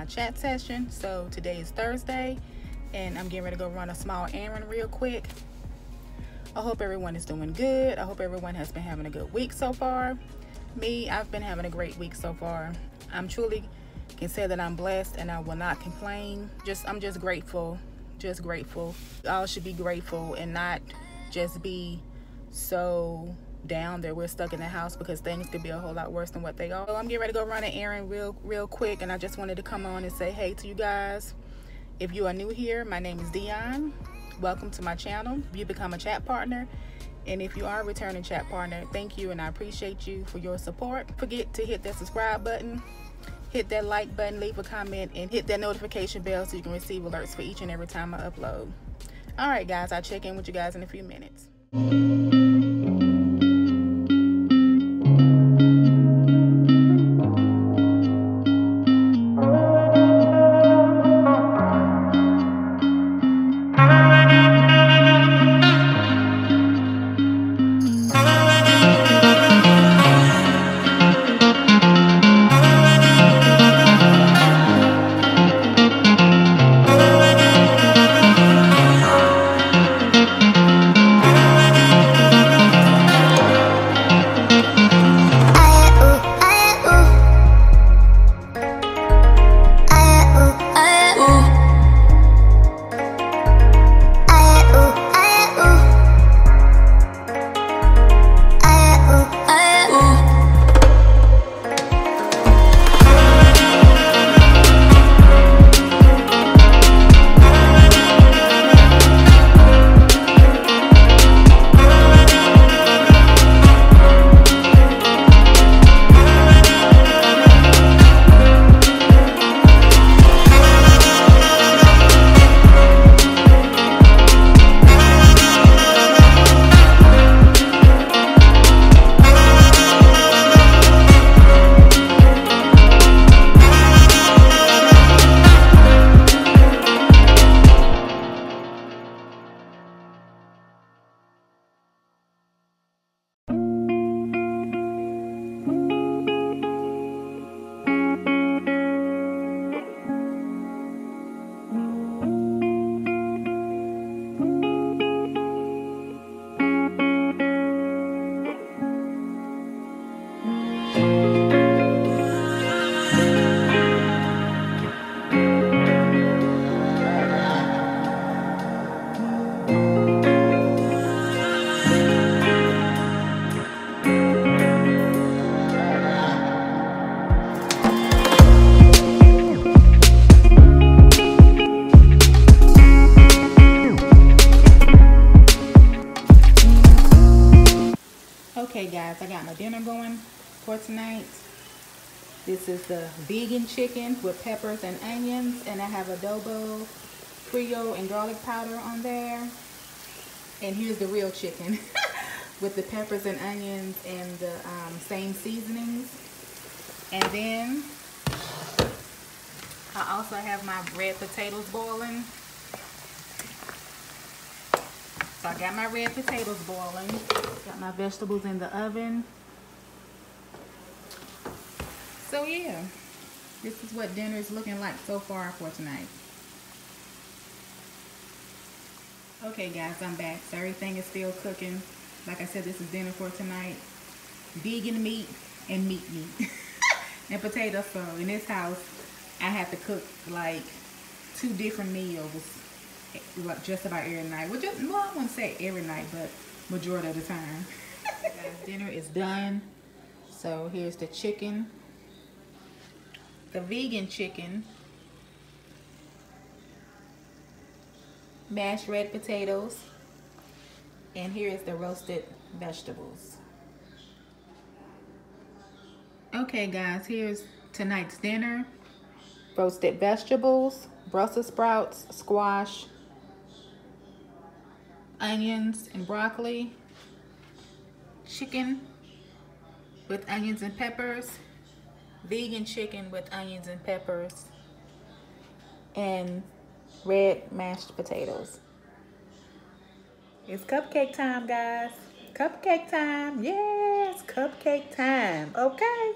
my chat session. So today is Thursday and I'm getting ready to go run a small errand real quick. I hope everyone is doing good. I hope everyone has been having a good week so far. I've been having a great week so far. I'm truly can say that I'm blessed and I will not complain. I'm just grateful. Just grateful. Y'all should be grateful and not just be so down that we're stuck in the house, because things could be a whole lot worse than what they are. So I'm getting ready to go run an errand real quick, and I just wanted to come on and say hey to you guys. If you are new here, my name is Dion. Welcome to my channel. You become a chat partner, and if you are a returning chat partner, thank you and I appreciate you for your support. Don't forget to hit that subscribe button, hit that like button, leave a comment, and hit that notification bell so you can receive alerts for each and every time I upload. All right guys, I'll check in with you guys in a few minutes. Okay guys, I got my dinner going for tonight. This is the vegan chicken with peppers and onions, and I have adobo, Creole, and garlic powder on there. And here's the real chicken with the peppers and onions and the same seasonings. And then I also have my red potatoes boiling. So I got my red potatoes boiling. Got my vegetables in the oven. So yeah, this is what dinner is looking like so far for tonight. Okay guys, I'm back. So everything is still cooking. Like I said, this is dinner for tonight. Vegan meat and meat. And potatoes. So in this house, I have to cook like 2 different meals just about every night. Well, I wouldn't say every night, but majority of the time. Guys, dinner is done. So here's the chicken, the vegan chicken, mashed red potatoes, and here is the roasted vegetables. Okay guys, here's tonight's dinner. Roasted vegetables, Brussels sprouts, squash, onions and broccoli, chicken with onions and peppers, vegan chicken with onions and peppers, and red mashed potatoes. It's cupcake time, guys. Cupcake time. Yes, cupcake time. Okay.